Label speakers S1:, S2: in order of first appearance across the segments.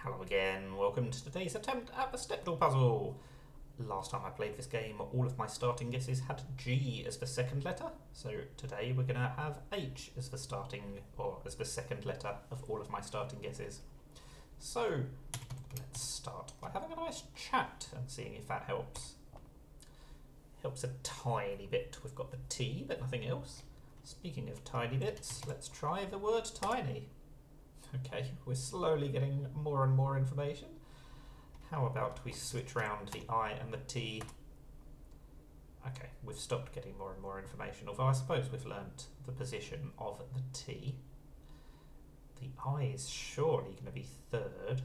S1: Hello again, welcome to today's attempt at the Stepdle puzzle. Last time I played this game, all of my starting guesses had G as the second letter, so today we're going to have H as the as the second letter of all of my starting guesses. So, let's start by having a nice chat and seeing if that helps. Helps a tiny bit. We've got the T, but nothing else. Speaking of tiny bits, let's try the word tiny. Okay, we're slowly getting more and more information. How about we switch round the I and the T? Okay, we've stopped getting more and more information, although I suppose we've learnt the position of the T. The I is surely going to be third.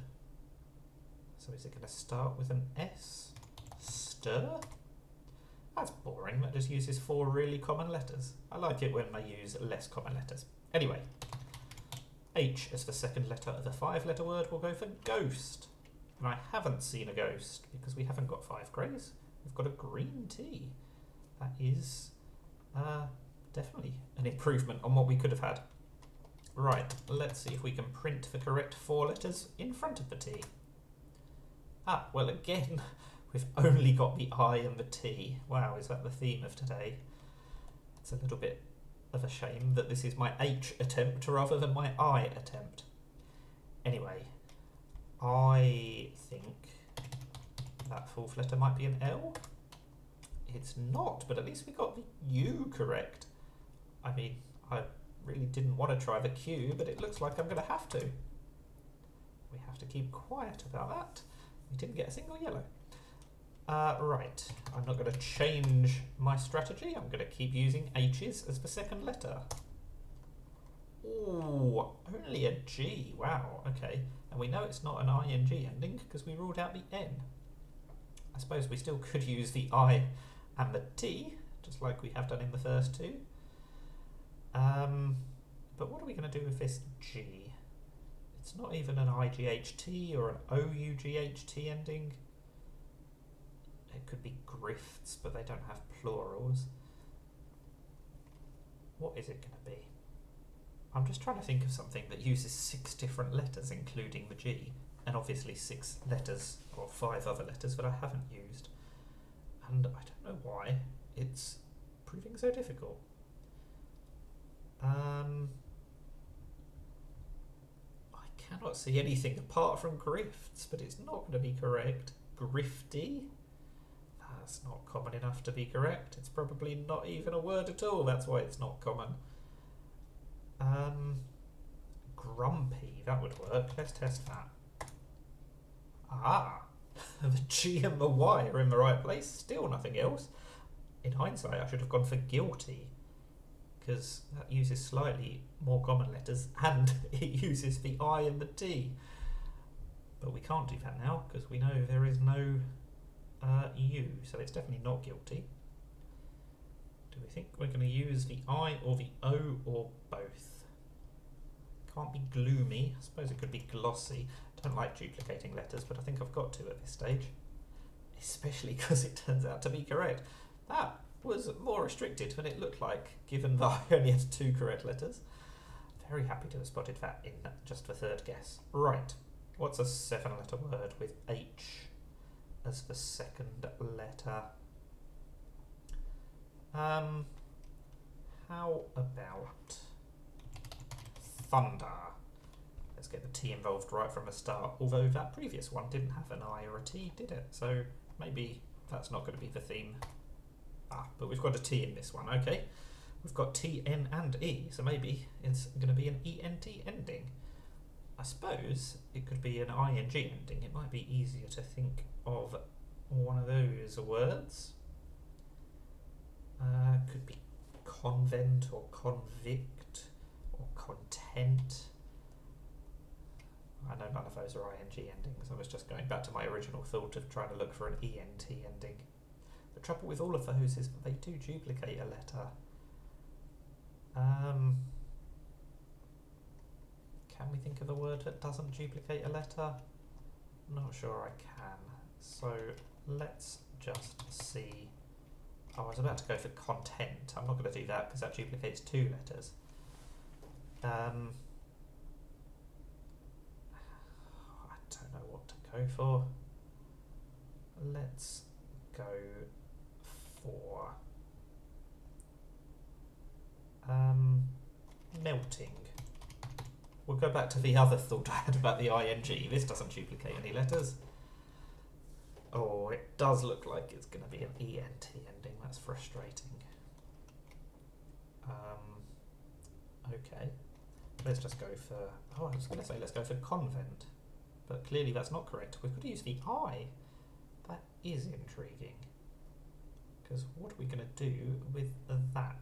S1: So is it going to start with an S? Stir? That's boring, that just uses 4 really common letters. I like it when they use less common letters. Anyway. H as the second letter of a 5-letter word, we'll go for ghost. And I haven't seen a ghost because we haven't got 5 greys. We've got a green tea. That is definitely an improvement on what we could have had. Right, let's see if we can print the correct 4 letters in front of the T. Ah, well again, we've only got the I and the T. Wow, is that the theme of today? It's a little bit of a shame that this is my H attempt rather than my I attempt. Anyway, I think that 4th letter might be an L. It's not, but at least we got the U correct. I mean, I really didn't want to try the Q, but it looks like I'm going to have to. We have to keep quiet about that. We didn't get a single yellow. Right, I'm not going to change my strategy. I'm going to keep using H's as the second letter. Ooh, only a G. Wow, okay. And we know it's not an ing ending because we ruled out the N. I suppose we still could use the I and the T, just like we have done in the first two. But what are we going to do with this G? It's not even an IGHT or an OUGHT ending. It could be grifts, but they don't have plurals. What is it going to be? I'm just trying to think of something that uses 6 different letters, including the G, and obviously 6 letters, or 5 other letters that I haven't used. And I don't know why it's proving so difficult. I cannot see anything apart from grifts, but it's not going to be correct. Grifty? That's not common enough to be correct. It's probably not even a word at all. That's why it's not common. Grumpy, that would work. Let's test that. Ah, the G and the Y are in the right place. Still nothing else. In hindsight, I should have gone for guilty, because that uses slightly more common letters and it uses the I and the T. But we can't do that now because we know there is no U, so it's definitely not guilty. Do we think we're going to use the I or the O or both? Can't be gloomy. I suppose it could be glossy. Don't like duplicating letters, but I think I've got to at this stage. Especially because it turns out to be correct. That was more restricted than it looked like, given that I only had 2 correct letters. Very happy to have spotted that in just the 3rd guess. Right, what's a 7-letter word with H as the second letter? How about thunder? Let's get the T involved right from the start, although that previous one didn't have an I or a T, did it? So maybe that's not going to be the theme. Ah, but we've got a T in this one, okay. We've got T, N and E, so maybe it's going to be an ENT ending. I suppose it could be an ING ending. It might be easier to think of one of those words. Could be convent or convict or content. I know none of those are ING endings. I was just going back to my original thought of trying to look for an ENT ending. The trouble with all of those is that they do duplicate a letter. Can we think of a word that doesn't duplicate a letter? Not sure I can. So let's just see. Oh, I was about to go for content. I'm not going to do that because that duplicates 2 letters. I don't go for? Let's go for melting. We'll go back to the other thought I had about the ing. This doesn't duplicate any letters. Oh, it does look like it's going to be an ENT ending. That's frustrating. Okay. Let's just go for... Oh, I was going to say let's go for convent. But clearly that's not correct. We could use the I. That is intriguing. Because what are we going to do with that?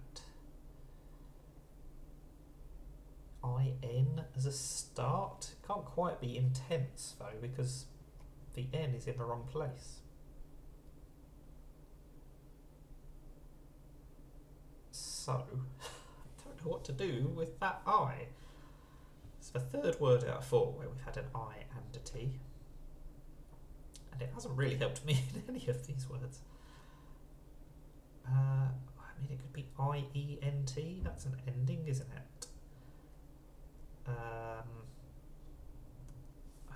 S1: IN as a start? Can't quite be intense though, because the N is in the wrong place. So, I don't know what to do with that I. It's the third word out of 4 where we've had an I and a T. And it hasn't really helped me in any of these words. I mean, it could be IENT. That's an ending, isn't it? I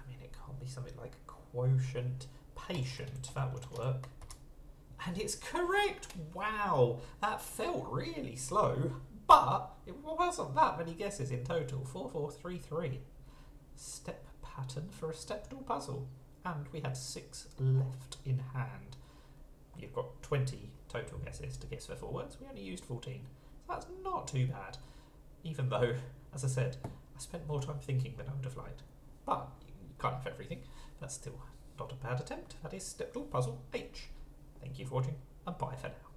S1: mean, it can't be something like quotient patient. That would work. And it's correct! Wow! That felt really slow, but it wasn't that many guesses in total. 4433. Step pattern for a Stepdle puzzle. And we had 6 left in hand. You've got 20 total guesses to guess for 4 words. We only used 14. So that's not too bad. Even though, as I said, I spent more time thinking than I would have liked. But you can't have everything. That's still not a bad attempt. That is Stepdle Puzzle H. Thank you for watching, and bye for now.